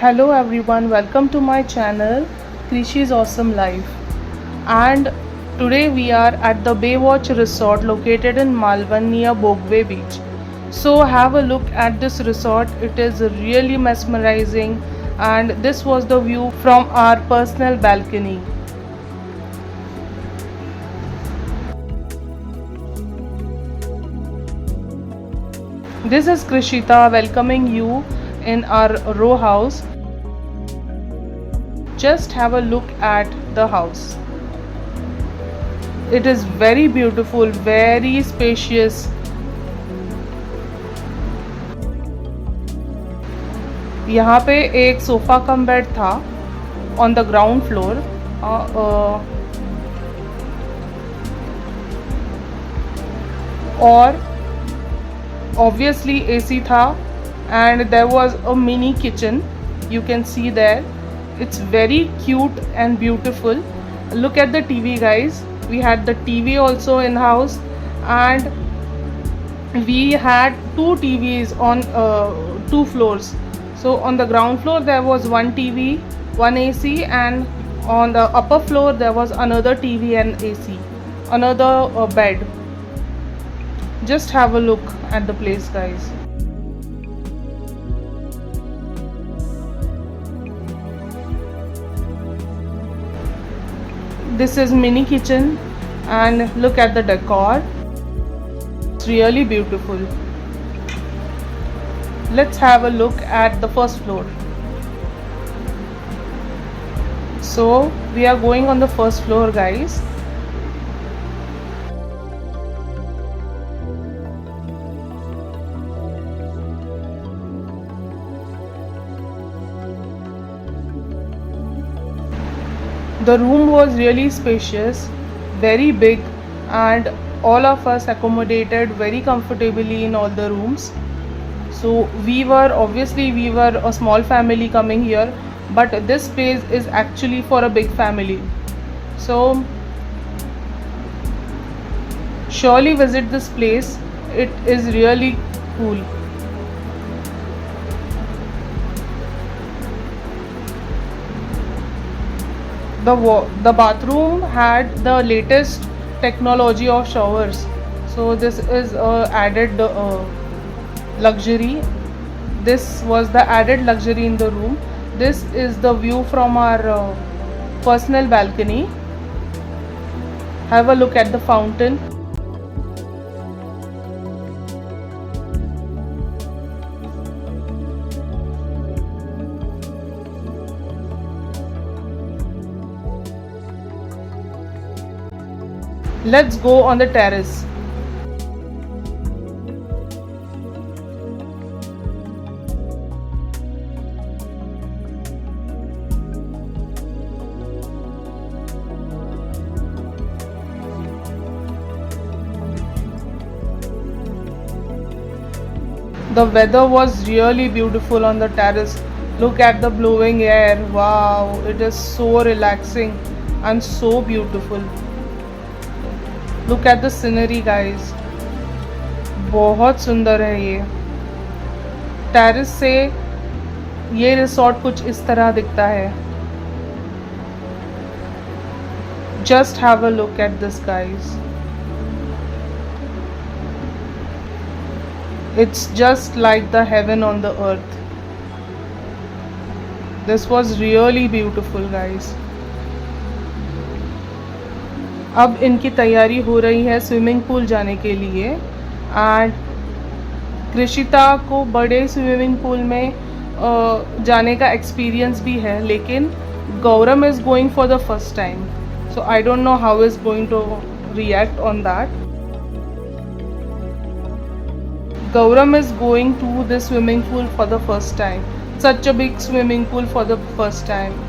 Hello everyone, welcome to my channel Krishi's Awesome Life. And today we are at the Baywatch Resort located in Malvan near Bogwe Beach. So have a look at this resort. It is really mesmerizing and this was the view from our personal balcony. This is Krishita welcoming you in our row house. Just have a look at the house. It is very beautiful, very spacious. यहाँ पे एक sofa cum bed था on the ground floor और obviously AC था and there was a mini kitchen you can see there. It's very cute and beautiful. Look at the TV guys. We had the TV also in house and we had two TVs on two floors. So on the ground floor there was one TV, one AC, and on the upper floor there was another TV and AC, another bed. Just have a look at the place guys. This is mini kitchen and look at the decor. It's really beautiful. Let's have a look at the first floor. So we are going on the first floor guys. The room was really spacious, very big, and all of us accommodated very comfortably in all the rooms. So we were a small family coming here, but this place is actually for a big family. So surely visit this place. It is really cool. The bathroom had the latest technology of showers, so this is added luxury. This was the added luxury in the room. This is the view from our personal balcony. Have a look at the fountain. Let's go on the terrace. The weather was really beautiful on the terrace. Look at the blowing air. Wow, it is so relaxing and so beautiful. Look at the scenery guys. बहुत सुंदर है ये. Terrace से ये resort कुछ इस तरह दिखता है. Just have a look at this guys. It's just like the heaven on the earth. This was really beautiful guys. अब इनकी तैयारी हो रही है स्विमिंग पूल जाने के लिए एंड कृषिता को बड़े स्विमिंग पूल में जाने का एक्सपीरियंस भी है, लेकिन Gauram is going for the first time, so I don't know how is going to react on that. Gauram is going to this swimming pool for the first time. Such a big swimming pool for the first time.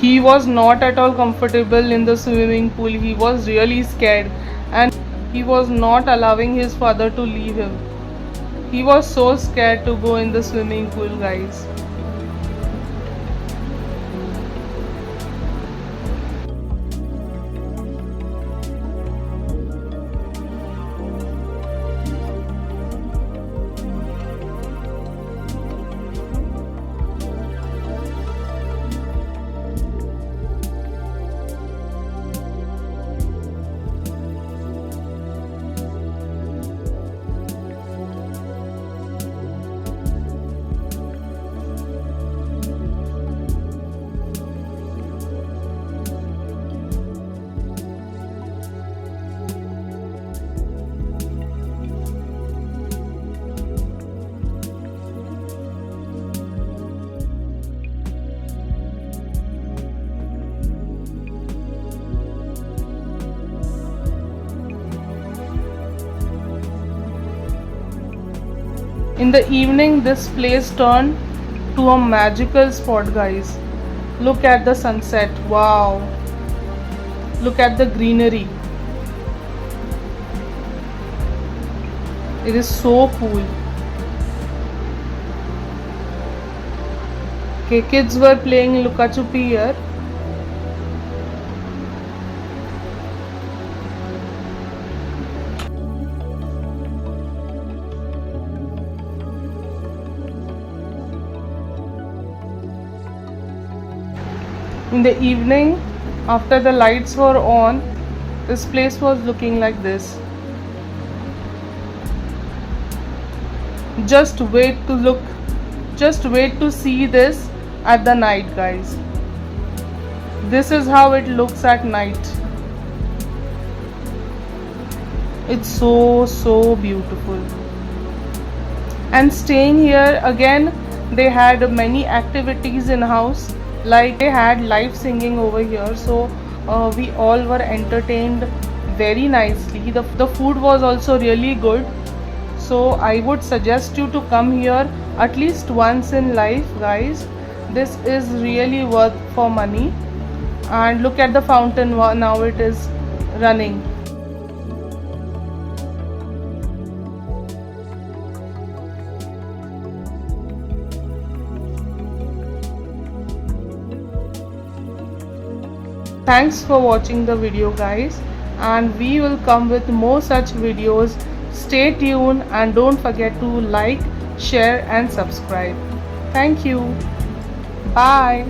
He was not at all comfortable in the swimming pool. He was really scared and he was not allowing his father to leave him. He was so scared to go in the swimming pool, guys. In the evening, this place turned to a magical spot, guys. Look at the sunset. Wow. Look at the greenery. It is so cool. Okay, kids were playing Luka Chupi here. In the evening, after the lights were on, this place was looking like this. Just wait to see this at the night, guys. This is how it looks at night. It's so beautiful. And staying here again, they had many activities in house, like they had live singing over here, so we all were entertained very nicely. The food was also really good, so I would suggest you to come here at least once in life, guys. This is really worth for money. And look at the fountain, now it is running. Thanks for watching the video, guys, and we will come with more such videos. Stay tuned and don't forget to like, share and subscribe. Thank you. Bye.